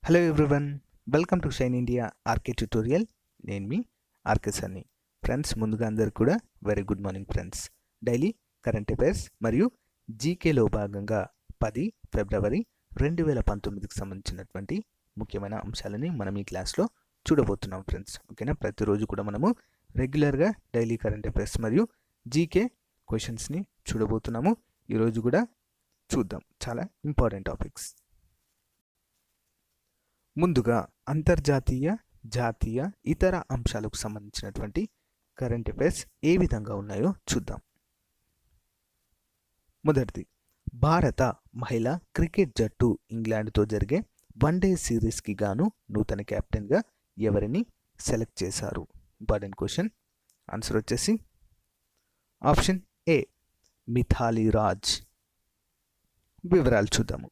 Hello everyone, welcome to shine India RK tutorial. నేను మీ RK Sunny. Friends, ముందుగా అందరికి కూడా very good morning friends. Daily current affairs మరియు జీకేలో భాగంగా 10 ఫిబ్రవరి 2019కి సంబంధించినటువంటి ముఖ్యమైన అంశాలని మనం ఈ క్లాస్లో చూడబోతున్నాం ఫ్రెండ్స్. ఓకేనా? ప్రతిరోజు కూడా మనము రెగ్యులర్గా డైలీ కరెంట్ అఫైర్స్ మరియు జీకే క్వశ్చన్స్ని చూడబోతున్నాము. ఈరోజు కూడా చూద్దాం, చాలా ఇంపార్టెంట్ టాపిక్స్. ముందుగా అంతర్జాతీయ, జాతీయ, ఇతర అంశాలకు సంబంధించినటువంటి కరెంట్ అఫైర్స్ ఏ విధంగా ఉన్నాయో చూద్దాం. మొదటిది, భారత మహిళా క్రికెట్ జట్టు ఇంగ్లాండ్తో జరిగే వన్డే సిరీస్కి గాను నూతన కెప్టెన్గా ఎవరిని సెలెక్ట్ చేశారు? Important question. ఆన్సర్ వచ్చేసి ఆప్షన్ ఏ, మిథాలీ రాజ్. వివరాలు చూద్దాము.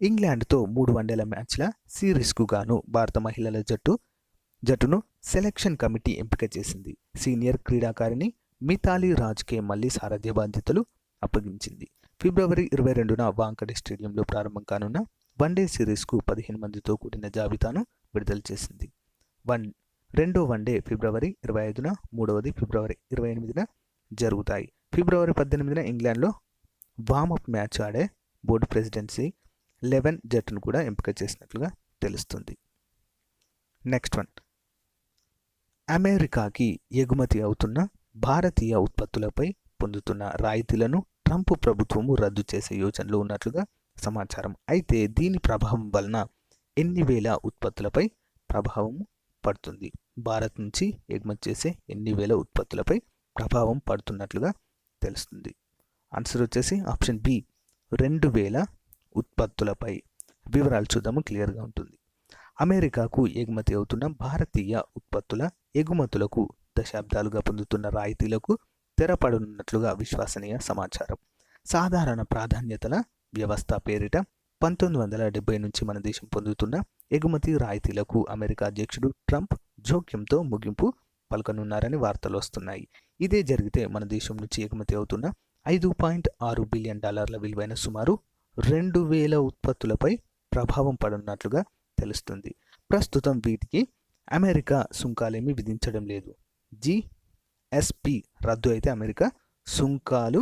ఇంగ్లాండ్తో 3 వన్డేల మ్యాచ్ల సిరీస్కు గాను భారత మహిళల జట్టును సెలెక్షన్ కమిటీ ఎంపిక చేసింది. సీనియర్ క్రీడాకారిణి మిథాలీ రాజ్కే మళ్లీ సారథ్య బాధ్యతలు అప్పగించింది. ఫిబ్రవరి 22న వాంకడే స్టేడియంలో ప్రారంభం కానున్న వన్డే సిరీస్కు 15 మందితో కూడిన జాబితాను విడుదల చేసింది. రెండో వన్డే ఫిబ్రవరి 25న, మూడవది ఫిబ్రవరి 28న జరుగుతాయి. ఫిబ్రవరి 18న ఇంగ్లాండ్లో వార్మప్ మ్యాచ్ ఆడే బోర్డు ప్రెసిడెన్సీ 11 జట్టును కూడా ఎంపిక చేసినట్లుగా తెలుస్తుంది. నెక్స్ట్ వన్, అమెరికాకి ఎగుమతి అవుతున్న భారతీయ ఉత్పత్తులపై పొందుతున్న రాయితీలను ట్రంప్ ప్రభుత్వము రద్దు చేసే యోచనలో ఉన్నట్లుగా సమాచారం. అయితే దీని ప్రభావం వలన ఎన్ని వేల ఉత్పత్తులపై ప్రభావం పడుతుంది? భారత్ నుంచి ఎగుమతి చేసే ఎన్ని వేల ఉత్పత్తులపై ప్రభావం పడుతున్నట్లుగా తెలుస్తుంది. ఆన్సర్ వచ్చేసి ఆప్షన్ బి, 2000 ఉత్పత్తులపై. వివరాలు చూద్దాము, క్లియర్గా ఉంటుంది. అమెరికాకు ఎగుమతి అవుతున్న భారతీయ ఉత్పత్తుల ఎగుమతులకు దశాబ్దాలుగా పొందుతున్న రాయితీలకు తెరపడనున్నట్లుగా విశ్వసనీయ సమాచారం. సాధారణ ప్రాధాన్యతల వ్యవస్థ పేరిట 1970 నుంచి మన దేశం పొందుతున్న ఎగుమతి రాయితీలకు అమెరికా అధ్యక్షుడు ట్రంప్ జోక్యంతో ముగింపు పలకనున్నారని వార్తలు వస్తున్నాయి. ఇదే జరిగితే మన దేశం నుంచి ఎగుమతి అవుతున్న $5.6 బిలియన్ విలువైన సుమారు 2000 ఉత్పత్తులపై ప్రభావం పడనున్నట్లుగా తెలుస్తుంది. ప్రస్తుతం వీటికి అమెరికా సుంకాలేమీ విధించడం లేదు. జిఎస్పి రద్దు అయితే అమెరికా సుంకాలు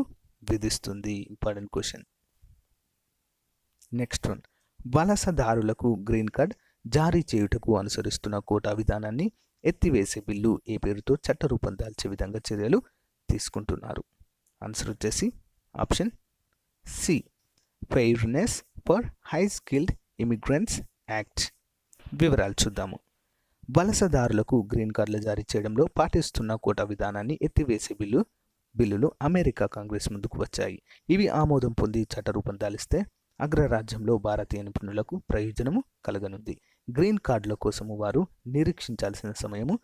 విధిస్తుంది. Important question. నెక్స్ట్ వన్, వలసదారులకు గ్రీన్ కార్డ్ జారీ చేయుటకు అనుసరిస్తున్న కోటా విధానాన్ని ఎత్తివేసే బిల్లు ఏ పేరుతో చట్టరూపం దాల్చే విధంగా చర్యలు తీసుకుంటున్నారు? ఆన్సర్ వచ్చేసి option C, fairness for high skilled immigrants act. వివరాలు చూద్దాము. వలసదారులకు గ్రీన్ కార్డులు జారీ చేయడంలో పాటిస్తున్న కోటా విధానాన్ని ఎత్తివేసే బిల్లులు అమెరికా కాంగ్రెస్ ముందుకు వచ్చాయి. ఇవి ఆమోదం పొంది చట్టరూపం దాలిస్తే అగ్రరాజ్యంలో భారతీయ నిపుణులకు ప్రయోజనము కలగనుంది. గ్రీన్ కార్డుల కోసము వారు నిరీక్షించాల్సిన సమయము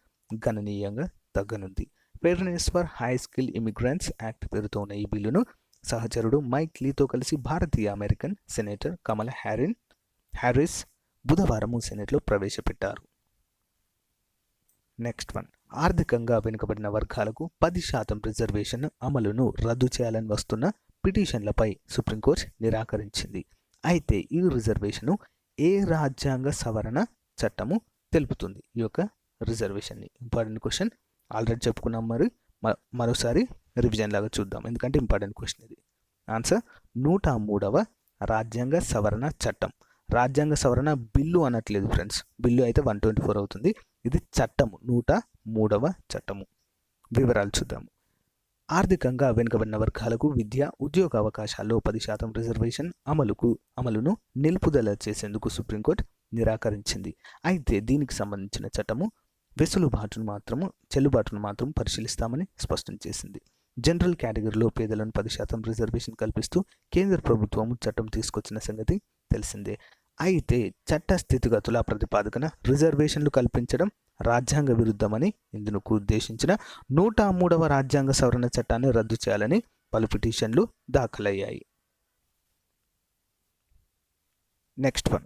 గణనీయంగా తగ్గనుంది. Fairness for high skill immigrants act పేరుతో ఉన్న ఈ బిల్లును సహచరుడు మైక్ లీతో కలిసి భారతీయ అమెరికన్ సెనేటర్ కమలా హ్యారిస్ బుధవారం సెనేట్లో ప్రవేశపెట్టారు. నెక్స్ట్ వన్, ఆర్థికంగా వెనుకబడిన వర్గాలకు 10% రిజర్వేషన్ అమలును రద్దు చేయాలని వస్తున్న పిటిషన్లపై సుప్రీంకోర్టు నిరాకరించింది. అయితే ఈ రిజర్వేషను ఏ రాజ్యాంగ సవరణ చట్టము తెలుపుతుంది ఈ యొక్క రిజర్వేషన్ని? Important question. ఆల్రెడీ చెప్పుకున్నాం, మరోసారి రివిజన్ లాగా చూద్దాం, ఎందుకంటే ఇంపార్టెంట్ క్వశ్చన్ ఇది. ఆన్సర్ 103వ రాజ్యాంగ సవరణ చట్టం. రాజ్యాంగ సవరణ బిల్లు అనట్లేదు ఫ్రెండ్స్, బిల్లు అయితే 124 అవుతుంది. ఇది చట్టము, 103వ చట్టము. వివరాలు చూద్దాము. ఆర్థికంగా వెనుకబడిన వర్గాలకు విద్య, ఉద్యోగ అవకాశాల్లో 10% రిజర్వేషన్ అమలును నిలుపుదల చేసేందుకు సుప్రీంకోర్టు నిరాకరించింది. అయితే దీనికి సంబంధించిన చట్టము చెల్లుబాటును మాత్రం పరిశీలిస్తామని స్పష్టం చేసింది. జనరల్ కేటగిరీలో పేదలను 10% రిజర్వేషన్ కల్పిస్తూ కేంద్ర ప్రభుత్వం చట్టం తీసుకొచ్చిన సంగతి తెలిసిందే. అయితే చట్ట స్థితిగతుల ప్రతిపాదకన రిజర్వేషన్లు కల్పించడం రాజ్యాంగ విరుద్ధమని ఇందుకు ఉద్దేశించిన 103వ రాజ్యాంగ సవరణ చట్టాన్ని రద్దు చేయాలని పలు పిటిషన్లు దాఖలయ్యాయి. నెక్స్ట్ వన్,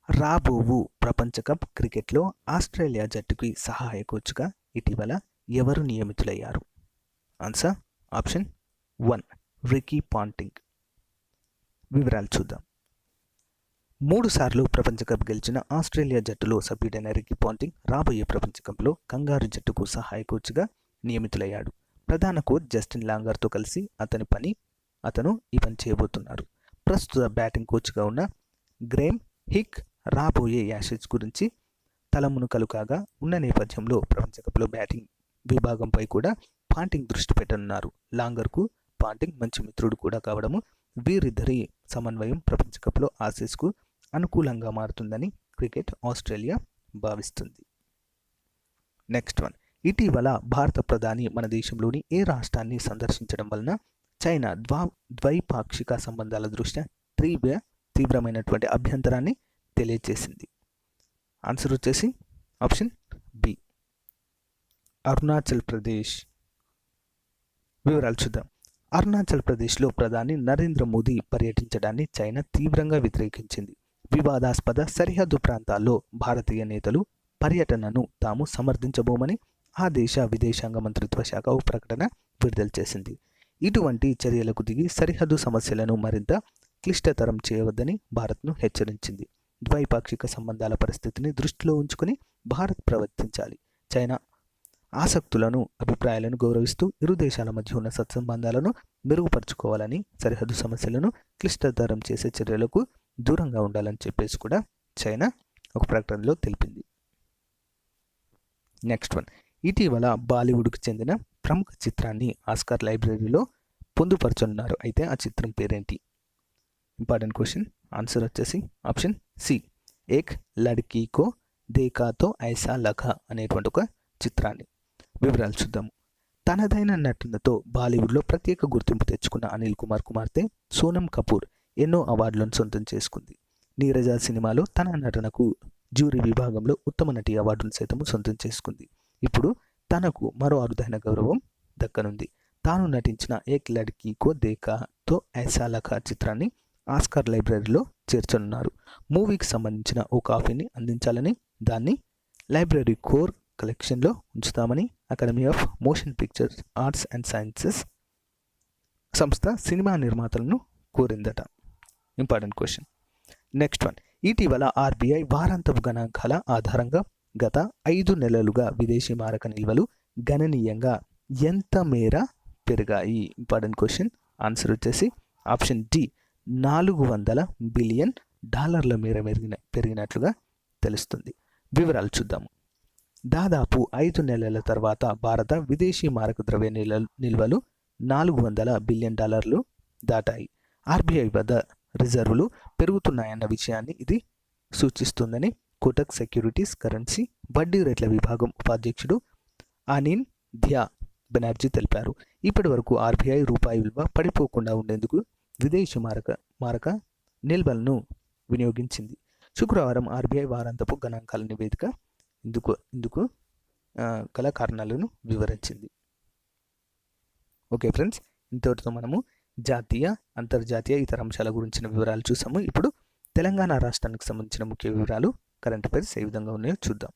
రాబోవు ప్రపంచ కప్ క్రికెట్లో ఆస్ట్రేలియా జట్టుకి సహాయ కోచ్గా ఇటీవల ఎవరు నియమితులయ్యారు? Answer option 1, Ricky Ponting. వివరాలు చూద్దాం. 3 సార్లు ప్రపంచ కప్ గెలిచిన ఆస్ట్రేలియా జట్టులో సభ్యుడైన రికీ పాంటింగ్ రాబోయే ప్రపంచ కప్లో కంగారు జట్టుకు సహాయ కోచ్గా నియమితులయ్యాడు. ప్రధాన కోచ్ జస్టిన్ లాంగర్తో కలిసి అతను ఈ పని చేయబోతున్నారు. ప్రస్తుత బ్యాటింగ్ కోచ్గా ఉన్న గ్రేమ్ హిక్ రాబోయే యాషెస్ గురించి తలమునకలు కాగా ఉన్న నేపథ్యంలో ప్రపంచ కప్లో బ్యాటింగ్ విభాగంపై కూడా పాంటింగ్ దృష్టి పెట్టనున్నారు. లాంగర్కు పాంటింగ్ మంచి మిత్రుడు కూడా కావడము వీరిద్దరి సమన్వయం ప్రపంచ కప్లో ఆసీస్కు అనుకూలంగా మారుతుందని క్రికెట్ ఆస్ట్రేలియా భావిస్తుంది. నెక్స్ట్ వన్, ఇటీవల భారత ప్రధాని మన దేశంలోని ఏ రాష్ట్రాన్ని సందర్శించడం వలన చైనా ద్వైపాక్షిక సంబంధాల దృష్ట్యా తీవ్రమైనటువంటి అభ్యంతరాన్ని తెలియజేసింది. ఆన్సర్ వచ్చేసి ఆప్షన్ బి, అరుణాచల్ ప్రదేశ్. వివరాలు చూద్దాం. అరుణాచల్ ప్రదేశ్లో ప్రధాని నరేంద్ర మోదీ పర్యటించడాన్ని చైనా తీవ్రంగా వ్యతిరేకించింది. వివాదాస్పద సరిహద్దు ప్రాంతాల్లో భారతీయ నేతలు పర్యటనను తాము సమర్థించబోమని ఆ దేశ విదేశాంగ మంత్రిత్వ శాఖ ఓ ప్రకటన విడుదల చేసింది. ఇటువంటి చర్యలకు దిగి సరిహద్దు సమస్యలను మరింత క్లిష్టతరం చేయవద్దని భారత్ను హెచ్చరించింది. ద్వైపాక్షిక సంబంధాల పరిస్థితిని దృష్టిలో ఉంచుకుని భారత్ ప్రవర్తించాలి. చైనా ఆసక్తులను అభిప్రాయాలను గౌరవిస్తూ ఇరు దేశాల మధ్య ఉన్న సత్సంబంధాలను మెరుగుపరుచుకోవాలని, సరిహద్దు సమస్యలను క్లిష్టతరం చేసే చర్యలకు దూరంగా ఉండాలని చెప్పేసి కూడా చైనా ఒక ప్రకటనలో తెలిపింది. నెక్స్ట్ వన్, ఇటీవల బాలీవుడ్కు చెందిన ప్రముఖ చిత్రాన్ని ఆస్కార్ లైబ్రరీలో పొందుపరచనున్నారు. అయితే ఆ చిత్రం పేరేంటి? Important question. ఆన్సర్ వచ్చేసి ఆప్షన్ సి, ఏక్ లడ్కీ కో దేఖా తో ఐసా లగా అనేటువంటి ఒక చిత్రాన్ని. వివరాలు చూద్దాము. తనదైన నటనతో బాలీవుడ్లో ప్రత్యేక గుర్తింపు తెచ్చుకున్న అనిల్ కుమార్ కుమార్తె సోనం కపూర్ ఎన్నో అవార్డులను సొంతం చేసుకుంది. నీరజ సినిమాలో తన నటనకు జ్యూరీ విభాగంలో ఉత్తమ నటి అవార్డును సైతం సొంతం చేసుకుంది. ఇప్పుడు తనకు మరో అరుదైన గౌరవం దక్కనుంది. తాను నటించిన ఏక్ లడ్కీ కో దేఖా తో ఐసా లగా చిత్రాన్ని ఆస్కార్ లైబ్రరీలో చేర్చనున్నారు. మూవీకి సంబంధించిన ఓ కాపీని అందించాలని, దాన్ని లైబ్రరీ కోర్ కలెక్షన్లో ఉంచుతామని academy of motion pictures arts and sciences సంస్థ సినిమా నిర్మాతలను కోరిందట. Important question. నెక్స్ట్ వన్, ఇటీవల ఆర్బీఐ వారాంతపు గణాంకాల ఆధారంగా గత 5 నెలలుగా విదేశీ మారక నిల్వలు గణనీయంగా ఎంత మేర పెరిగాయి? Important question. ఆన్సర్ వచ్చేసి ఆప్షన్ డి, $400 బిలియన్ మేర పెరిగినట్లుగా తెలుస్తుంది. వివరాలు చూద్దాము. దాదాపు 5 నెలల తర్వాత భారత విదేశీ మారక ద్రవ్య నిల్వలు $400 బిలియన్ దాటాయి. ఆర్బీఐ వద్ద రిజర్వులు పెరుగుతున్నాయన్న విషయాన్ని ఇది సూచిస్తుందని కోటక్ సెక్యూరిటీస్ కరెన్సీ వడ్డీ రేట్ల విభాగం ఉపాధ్యక్షుడు అనిన్ ధ్యా బెనర్జీ తెలిపారు. ఇప్పటి వరకు ఆర్బీఐ రూపాయి విలువ పడిపోకుండా ఉండేందుకు విదేశీ మారక నిల్వలను వినియోగించింది. శుక్రవారం ఆర్బీఐ వారాంతపు గణాంకాల నివేదిక ఇందుకు గల కారణాలను వివరించింది. ఓకే ఫ్రెండ్స్, ఇంతటితో మనము జాతీయ, అంతర్జాతీయ, ఇతర అంశాల గురించిన వివరాలు చూసాము. ఇప్పుడు తెలంగాణ రాష్ట్రానికి సంబంధించిన ముఖ్య వివరాలు, కరెంట్ అఫైర్స్ ఏ విధంగా ఉన్నాయో చూద్దాం.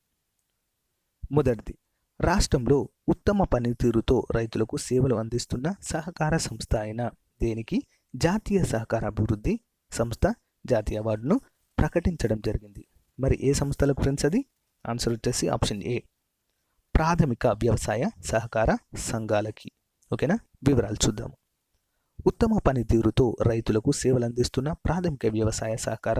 మొదటిది, రాష్ట్రంలో ఉత్తమ పనితీరుతో రైతులకు సేవలు అందిస్తున్న సహకార సంస్థ అయిన దేనికి జాతీయ సహకార అభివృద్ధి సంస్థ జాతీయ అవార్డును ప్రకటించడం జరిగింది. మరి ఏ సంస్థలకు ఫ్రెండ్స్ అది? ఆన్సర్ వచ్చేసి ఆప్షన్ ఏ, ప్రాథమిక వ్యవసాయ సహకార సంఘాలకి. ఓకేనా? వివరాలు చూద్దాము. ఉత్తమ పనితీరుతో రైతులకు సేవలు అందిస్తున్న ప్రాథమిక వ్యవసాయ సహకార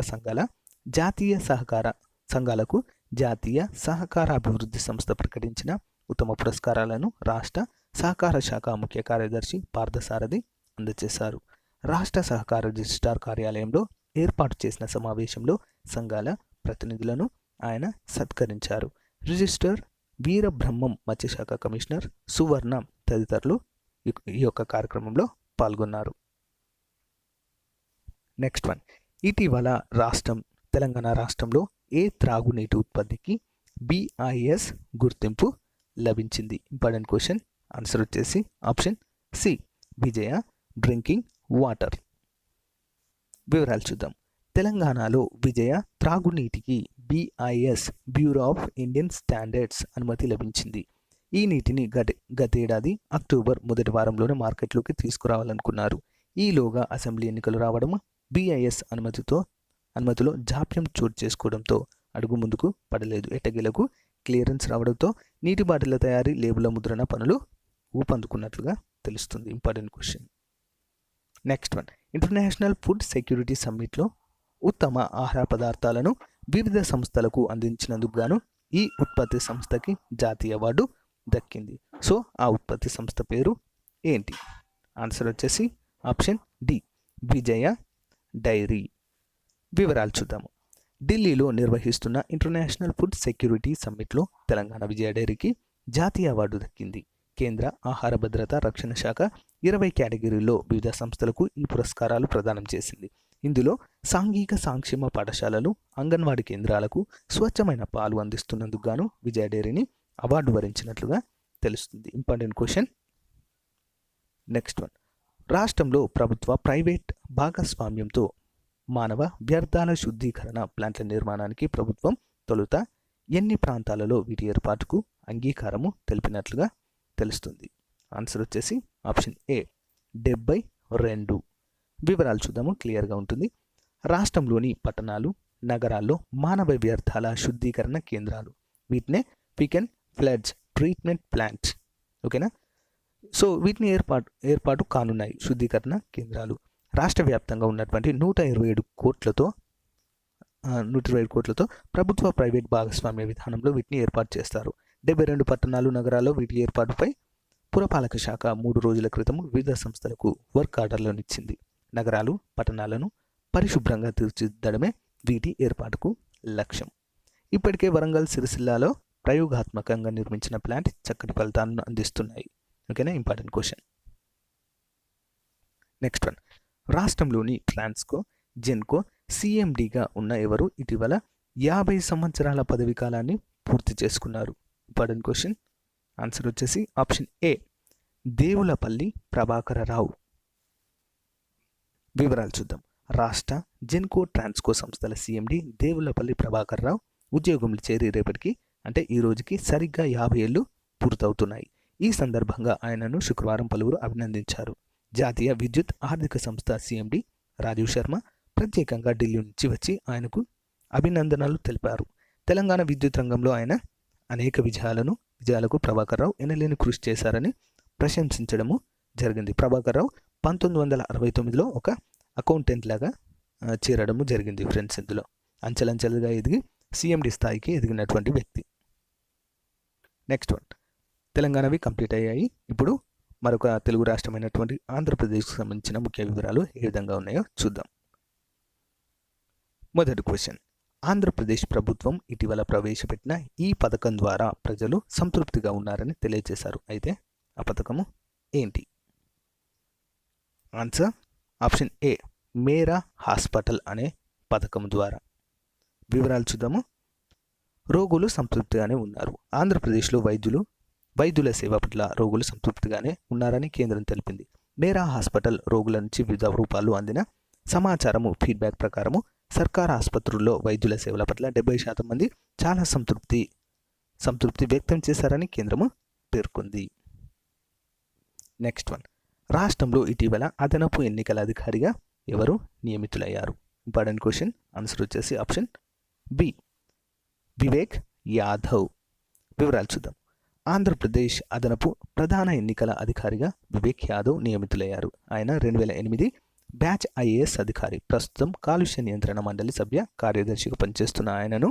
జాతీయ సహకార సంఘాలకు జాతీయ సహకార అభివృద్ధి సంస్థ ప్రకటించిన ఉత్తమ పురస్కారాలను రాష్ట్ర సహకార శాఖ ముఖ్య కార్యదర్శి పార్థసారథి అందజేశారు. రాష్ట్ర సహకార రిజిస్ట్రార్ కార్యాలయంలో ఏర్పాటు చేసిన సమావేశంలో సంఘాల ప్రతినిధులను ఆయన సత్కరించారు. రిజిస్ట్రార్ వీరబ్రహ్మం, మత్స్యశాఖ కమిషనర్ సువర్ణ తదితరులు ఈ యొక్క కార్యక్రమంలో పాల్గొన్నారు. నెక్స్ట్ వన్, ఇటీవల తెలంగాణ రాష్ట్రంలో ఏ త్రాగునీటి ఉత్పత్తికి BIS గుర్తింపు లభించింది? Important question. ఆన్సర్ వచ్చేసి ఆప్షన్ సి, విజయ డ్రింకింగ్ వాటర్. వివరాలు చూద్దాం. తెలంగాణలో విజయ త్రాగునీటికి BIS bureau of Indian standards అనుమతి లభించింది. ఈ నీటిని గతేడాది అక్టోబర్ మొదటి వారంలోనే మార్కెట్లోకి తీసుకురావాలనుకున్నారు. ఈలోగా అసెంబ్లీ ఎన్నికలు రావడం BIS అనుమతితో అనుమతిలో జాప్యం చోటు చేసుకోవడంతో అడుగు ముందుకు పడలేదు. ఎట్టకేలకు క్లియరెన్స్ రావడంతో నీటి బాటిళ్ల తయారీ, లేబుల ముద్రణ పనులు ఊపందుకున్నట్లుగా తెలుస్తుంది. Important question. Next one, international food security సమ్మిట్లో ఉత్తమ ఆహార పదార్థాలను వివిధ సంస్థలకు అందించినందుకు గాను ఈ ఉత్పత్తి సంస్థకి జాతీయ అవార్డు దక్కింది. సో ఆ ఉత్పత్తి సంస్థ పేరు ఏంటి? ఆన్సర్ వచ్చేసి ఆప్షన్ డి, విజయ డైరీ. వివరాలు చూద్దాము. ఢిల్లీలో నిర్వహిస్తున్న ఇంటర్నేషనల్ ఫుడ్ సెక్యూరిటీ సమ్మిట్లో తెలంగాణ విజయ డైరీకి జాతీయ అవార్డు దక్కింది. కేంద్ర ఆహార భద్రత రక్షణ శాఖ 20 కేటగిరీల్లో వివిధ సంస్థలకు ఈ పురస్కారాలు ప్రదానం చేసింది. ఇందులో సాంఘిక సంక్షేమ పాఠశాలలు, అంగన్వాడీ కేంద్రాలకు స్వచ్ఛమైన పాలు అందిస్తున్నందుకు గాను విజయ డైరీని అవార్డు వరించినట్లుగా తెలుస్తుంది. Important question. నెక్స్ట్ వన్, రాష్ట్రంలో ప్రభుత్వ ప్రైవేట్ భాగస్వామ్యంతో మానవ వ్యర్థాల శుద్ధీకరణ ప్లాంట్ల నిర్మాణానికి ప్రభుత్వం తొలుత ఎన్ని ప్రాంతాలలో వీటి ఏర్పాటుకు అంగీకారము తెలిపినట్లుగా తెలుస్తుంది? ఆన్సర్ వచ్చేసి ఆప్షన్ ఏ, 72. వివరాలు చూద్దాము, క్లియర్గా ఉంటుంది. రాష్ట్రంలోని పట్టణాలు, నగరాల్లో మానవ వ్యర్థాల శుద్ధీకరణ కేంద్రాలు, వీటినే pick and floods treatment plants. ఓకేనా? సో వీటిని ఏర్పాటు కానున్నాయి శుద్ధీకరణ కేంద్రాలు. రాష్ట్ర వ్యాప్తంగా ఉన్నటువంటి 127 కోట్లతో ప్రభుత్వ ప్రైవేట్ భాగస్వామ్య విధానంలో వీటిని ఏర్పాటు చేస్తారు. 72 పట్టణాలు, నగరాల్లో వీటి ఏర్పాటుపై పురపాలక శాఖ 3 రోజుల క్రితం వివిధ సంస్థలకు వర్క్ ఆర్డర్లను ఇచ్చింది. నగరాలు, పట్టణాలను పరిశుభ్రంగా తీర్చిదిద్దడమే వీటి ఏర్పాటుకు లక్ష్యం. ఇప్పటికే వరంగల్, సిరిసిల్లాలో ప్రయోగాత్మకంగా నిర్మించిన ప్లాంట్ చక్కటి ఫలితాలను అందిస్తున్నాయి. ఓకేనా? Important question. నెక్స్ట్ వన్, రాష్ట్రంలోని ట్రాన్స్కో, జెన్కో సిఎండిగా ఉన్న ఎవరు ఇటీవల 50 సంవత్సరాల పదవీ కాలాన్ని పూర్తి చేసుకున్నారు? Important question. ఆన్సర్ వచ్చేసి ఆప్షన్ ఏ, దేవులపల్లి ప్రభాకరరావు. వివరాలు చూద్దాం. రాష్ట్ర జెన్కో, ట్రాన్స్కో సంస్థల సిఎండి దేవులపల్లి ప్రభాకరరావు ఉద్యోగంలో చేరి రేపటికి అంటే ఈ రోజుకి సరిగ్గా 50 ఏళ్ళు పూర్తవుతున్నాయి. ఈ సందర్భంగా ఆయనను శుక్రవారం పలువురు అభినందించారు. జాతీయ విద్యుత్ ఆర్థిక సంస్థ సిఎండి రాజీవ్ శర్మ ప్రత్యేకంగా ఢిల్లీ నుంచి వచ్చి ఆయనకు అభినందనలు తెలిపారు. తెలంగాణ విద్యుత్ రంగంలో ఆయన అనేక విజయాలకు ప్రభాకరరావు ఎనలేని కృషి చేశారని ప్రశంసించడము జరిగింది. ప్రభాకరరావు 1969లో ఒక అకౌంటెంట్ లాగా చేరడము జరిగింది ఫ్రెండ్స్. ఇందులో అంచెలంచెలుగా ఎదిగి సిఎండి స్థాయికి ఎదిగినటువంటి వ్యక్తి. నెక్స్ట్ వన్, తెలంగాణవి కంప్లీట్ అయ్యాయి. ఇప్పుడు మరొక తెలుగు రాష్ట్రమైనటువంటి ఆంధ్రప్రదేశ్కు సంబంధించిన ముఖ్య వివరాలు ఏ విధంగా ఉన్నాయో చూద్దాం. మొదటి క్వశ్చన్, ఆంధ్రప్రదేశ్ ప్రభుత్వం ఇటీవల ప్రవేశపెట్టిన ఈ పథకం ద్వారా ప్రజలు సంతృప్తిగా ఉన్నారని తెలియజేశారు. అయితే ఆ పథకము ఏంటి? Answer option A, Mera hospital అనే పథకం ద్వారా. వివరాలు చూద్దాము. రోగులు సంతృప్తిగానే ఉన్నారు. ఆంధ్రప్రదేశ్లో వైద్యుల సేవ పట్ల రోగులు సంతృప్తిగానే ఉన్నారని కేంద్రం తెలిపింది. మేరా హాస్పిటల్ రోగుల నుంచి వివిధ రూపాల్లో అందిన సమాచారము ఫీడ్బ్యాక్ ప్రకారము సర్కార్ ఆసుపత్రుల్లో వైద్యుల సేవల పట్ల 70% మంది చాలా సంతృప్తి వ్యక్తం చేశారని కేంద్రము పేర్కొంది. నెక్స్ట్ వన్, రాష్ట్రంలో ఇటీవల అదనపు ఎన్నికల అధికారిగా ఎవరు నియమితులయ్యారు? Important question. ఆన్సర్ వచ్చేసి ఆప్షన్ బి, వివేక్ యాదవ్. వివరాలు చూద్దాం. ఆంధ్రప్రదేశ్ అదనపు ప్రధాన ఎన్నికల అధికారిగా వివేక్ యాదవ్ నియమితులయ్యారు. ఆయన 2008 బ్యాచ్ ఐఏఎస్ అధికారి. ప్రస్తుతం కాలుష్య నియంత్రణ మండలి సభ్య కార్యదర్శిగా పనిచేస్తున్న ఆయనను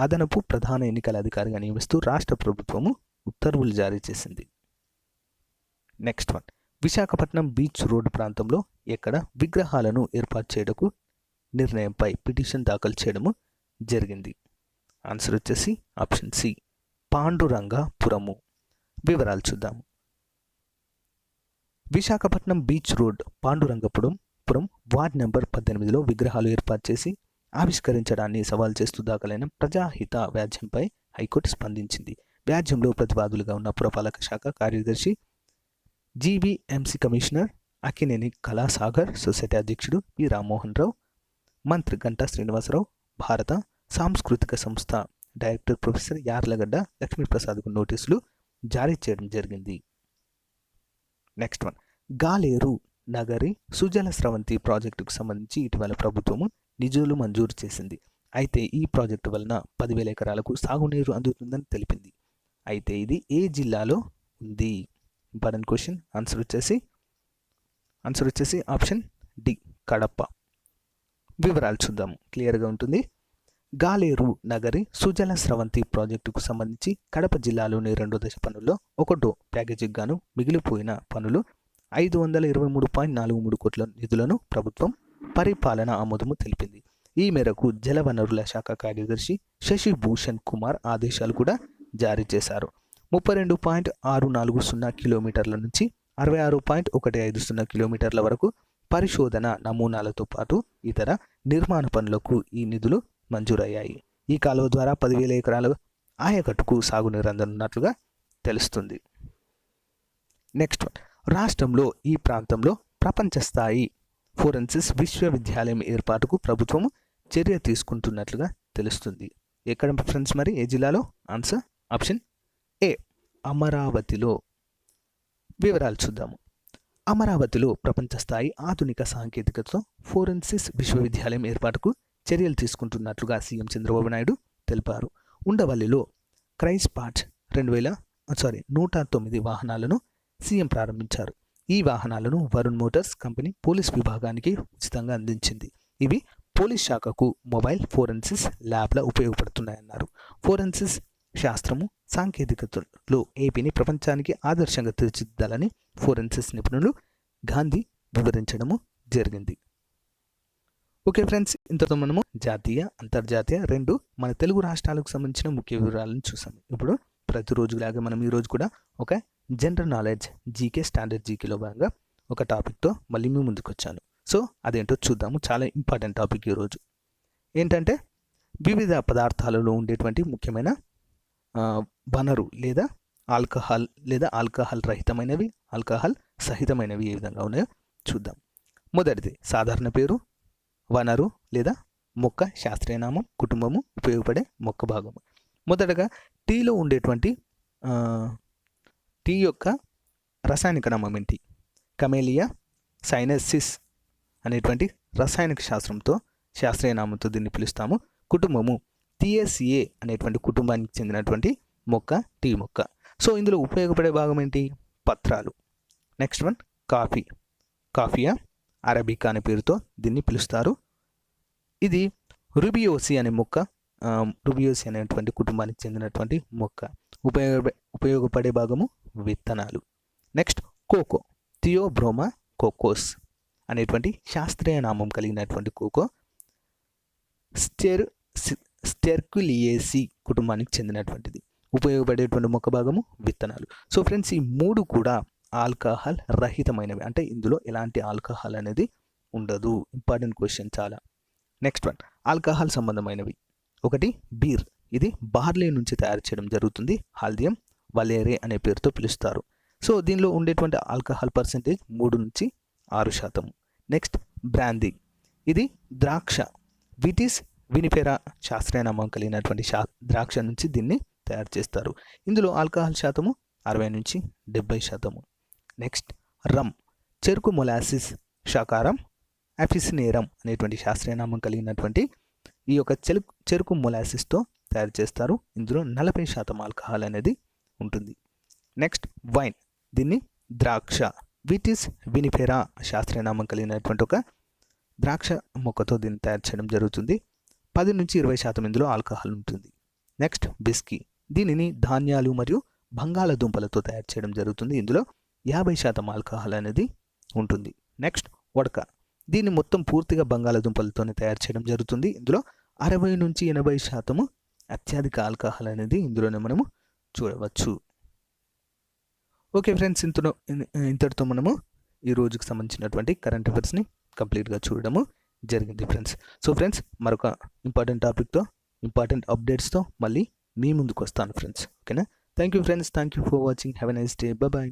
అదనపు ప్రధాన ఎన్నికల అధికారిగా నియమిస్తూ రాష్ట్ర ప్రభుత్వము ఉత్తర్వులు జారీ చేసింది. Next one, Visakhapatnam beach road ప్రాంతంలో ఎక్కడ విగ్రహాలను ఏర్పాటు చేయడకు నిర్ణయంపై పిటిషన్ దాఖలు చేయడము జరిగింది? ఆన్సర్ వచ్చేసి ఆప్షన్ సి, పాండురంగపురము. వివరాలు చూద్దాము. Visakhapatnam beach road Pandurangapuram ward number 18లో విగ్రహాలు ఏర్పాటు చేసి ఆవిష్కరించడాన్ని సవాల్ చేస్తూ దాఖలైన ప్రజాహిత వ్యాజ్యంపై హైకోర్టు స్పందించింది. వ్యాజ్యంలో ప్రతివాదులుగా ఉన్న పురపాలక శాఖ కార్యదర్శి, GVMC commissioner Akkineni Kalasagar, society అధ్యక్షుడు పి రామ్మోహన్ రావు, మంత్రి గంటా శ్రీనివాసరావు, భారత సాంస్కృతిక సంస్థ డైరెక్టర్ ప్రొఫెసర్ యార్లగడ్డ లక్ష్మీప్రసాద్కు నోటీసులు జారీ చేయడం జరిగింది. నెక్స్ట్ వన్, గాలేరు నగరి సుజల స్రవంతి ప్రాజెక్టుకు సంబంధించి ఇటీవల ప్రభుత్వము నిధులు మంజూరు చేసింది. అయితే ఈ ప్రాజెక్టు వలన 10,000 ఎకరాలకు సాగునీరు అందుతుందని తెలిపింది. అయితే ఇది ఏ జిల్లాలో ఉంది? Important question. ఆన్సర్ వచ్చేసి ఆప్షన్ డి, కడప. వివరాలు చూద్దాము, క్లియర్గా ఉంటుంది. గాలేరు నగరి సుజల స్రవంతి ప్రాజెక్టుకు సంబంధించి కడప జిల్లాలోని 2వ దశ పనుల్లో 1వ ప్యాకేజీకి గాను మిగిలిపోయిన పనులు 523.43 కోట్ల నిధులను ప్రభుత్వం పరిపాలన ఆమోదము తెలిపింది. ఈ మేరకు జలవనరుల శాఖ కార్యదర్శి శశిభూషణ్ కుమార్ ఆదేశాలు కూడా జారీ చేశారు. 32.640 కిలోమీటర్ల నుంచి 66.150 కిలోమీటర్ల వరకు పరిశోధన నమూనాలతో పాటు ఇతర నిర్మాణ పనులకు ఈ నిధులు మంజూరయ్యాయి. ఈ కాలువ ద్వారా 10,000 ఎకరాల ఆయకట్టుకు సాగునీరు అందనున్నట్లుగా తెలుస్తుంది. నెక్స్ట్, రాష్ట్రంలో ఈ ప్రాంతంలో ప్రపంచ స్థాయి ఫోరెన్సిస్ విశ్వవిద్యాలయం ఏర్పాటుకు ప్రభుత్వం చర్య తీసుకుంటున్నట్లుగా తెలుస్తుంది. ఎక్కడ ఫ్రెండ్స్ మరి, ఏ జిల్లాలో? ఆన్సర్ ఆప్షన్ ఏ, అమరావతిలో. వివరాలు చూద్దాము. అమరావతిలో ప్రపంచ స్థాయి ఆధునిక సాంకేతికతతో ఫోరెన్సిస్ విశ్వవిద్యాలయం ఏర్పాటుకు చర్యలు తీసుకుంటున్నట్లుగా సీఎం చంద్రబాబు నాయుడు తెలిపారు. ఉండవల్లిలో క్రైస్పాట్ 109 వాహనాలను సీఎం ప్రారంభించారు. ఈ వాహనాలను వరుణ్ మోటార్స్ కంపెనీ పోలీస్ విభాగానికి ఉచితంగా అందించింది. ఇవి పోలీస్ శాఖకు మొబైల్ ఫోరెన్సిస్ ల్యాబ్ల ఉపయోగపడుతున్నాయన్నారు. ఫోరెన్సిస్ శాస్త్రము సాంకేతికతలో ఏపీని ప్రపంచానికి ఆదర్శంగా తీర్చిదిద్దాలని ఫోరెన్సిస్ నిపుణులు గాంధీ వివరించడము జరిగింది. ఓకే ఫ్రెండ్స్, ఇంతతో మనము జాతీయ, అంతర్జాతీయ 2 మన తెలుగు రాష్ట్రాలకు సంబంధించిన ముఖ్య వివరాలను చూసాము. ఇప్పుడు ప్రతిరోజులాగా మనం ఈరోజు కూడా ఒక జనరల్ నాలెడ్జ్ జీకే, స్టాండర్డ్ జీకేలో భాగంగా ఒక టాపిక్తో మళ్ళీ మీ ముందుకు వచ్చాను. సో అదేంటో చూద్దాము. చాలా ఇంపార్టెంట్ టాపిక్ ఈరోజు. ఏంటంటే వివిధ పదార్థాలలో ఉండేటువంటి ముఖ్యమైన వనరు లేదా ఆల్కహాల్ లేదా ఆల్కహాల్ రహితమైనవి, ఆల్కహాల్ సహితమైనవి ఏ విధంగా ఉన్నాయో చూద్దాం. మొదటిది సాధారణ పేరు, వనరు లేదా మొక్క, శాస్త్రీయ నామం, కుటుంబము, ఉపయోగపడే మొక్క భాగము. మొదటగా టీలో ఉండేటువంటి టీ యొక్క రసాయనిక నామం ఏంటి? కమేలియా సైనెన్సిస్ అనేటువంటి రసాయనిక శాస్త్రీయ నామంతో దీన్ని పిలుస్తాము. కుటుంబము థియేసియే అనేటువంటి కుటుంబానికి చెందినటువంటి మొక్క, టీ మొక్క. సో ఇందులో ఉపయోగపడే భాగం ఏంటి? పత్రాలు. నెక్స్ట్ వన్ కాఫియా అరబికా అనే పేరుతో దీన్ని పిలుస్తారు. ఇది రుబియోసి అనే మొక్క, రుబియోసి అనేటువంటి కుటుంబానికి చెందినటువంటి మొక్క. ఉపయోగపడే భాగము విత్తనాలు. నెక్స్ట్ కోకో థియోబ్రోమా కోకోస్ అనేటువంటి శాస్త్రీయ నామం కలిగినటువంటి కోకో స్టెర్కులియేసి కుటుంబానికి చెందినటువంటిది. ఉపయోగపడేటువంటి మొక్క భాగము విత్తనాలు. సో ఫ్రెండ్స్, ఈ 3 కూడా ఆల్కహాల్ రహితమైనవి, అంటే ఇందులో ఎలాంటి ఆల్కహాల్ అనేది ఉండదు. ఇంపార్టెంట్ క్వశ్చన్ చాలా. నెక్స్ట్ వన్ ఆల్కహాల్ సంబంధమైనవి. ఒకటి బీర్, ఇది బార్లీ నుంచి తయారు చేయడం జరుగుతుంది. హాల్దియం వలేరే అనే పేరుతో పిలుస్తారు. సో దీనిలో ఉండేటువంటి ఆల్కహాల్ పర్సెంటేజ్ 3 నుంచి 6%. నెక్స్ట్ బ్రాందీ, ఇది ద్రాక్ష, విటిస్ వినిఫెరా శాస్త్రీయ నామం కలిగినటువంటి ద్రాక్ష నుంచి దీన్ని తయారు చేస్తారు. ఇందులో ఆల్కహాల్ శాతము 60 నుంచి 70%. నెక్స్ట్ రమ్, చెరుకు మొలాసిస్ శాకారం అఫిసినేరం అనేటువంటి శాస్త్రీయ నామం కలిగినటువంటి ఈ యొక్క చెరుకు మొలాసిస్తో తయారు చేస్తారు. ఇందులో 40% ఆల్కహాల్ అనేది ఉంటుంది. నెక్స్ట్ వైన్, దీన్ని ద్రాక్ష, విటిస్ వినిఫెరా శాస్త్రీయ నామం కలిగినటువంటి ఒక ద్రాక్ష మొక్కతో దీన్ని తయారు చేయడం జరుగుతుంది. 10 నుంచి 20% ఇందులో ఆల్కహాల్ ఉంటుంది. నెక్స్ట్ బిస్కీ, దీనిని ధాన్యాలు మరియు బంగాళదుంపలతో తయారు చేయడం జరుగుతుంది. ఇందులో 50% ఆల్కహాల్ అనేది ఉంటుంది. నెక్స్ట్ వడక, దీన్ని మొత్తం పూర్తిగా బంగాళదుంపలతోనే తయారు చేయడం జరుగుతుంది. ఇందులో 60 నుంచి 80% అత్యధిక ఆల్కహాల్ అనేది ఇందులోనే మనము చూడవచ్చు. ఓకే ఫ్రెండ్స్, ఇంతటితో మనము ఈ రోజుకి సంబంధించినటువంటి కరెంట్ అఫైర్స్ని కంప్లీట్గా చూడడము జరిగింది ఫ్రెండ్స్. సో ఫ్రెండ్స్, మరొక ఇంపార్టెంట్ టాపిక్తో, ఇంపార్టెంట్ అప్డేట్స్తో మళ్ళీ మీ ముందుకు వస్తాను ఫ్రెండ్స్. ఓకేనా? Thank you friends, thank you for watching. Have a nice day. Bye.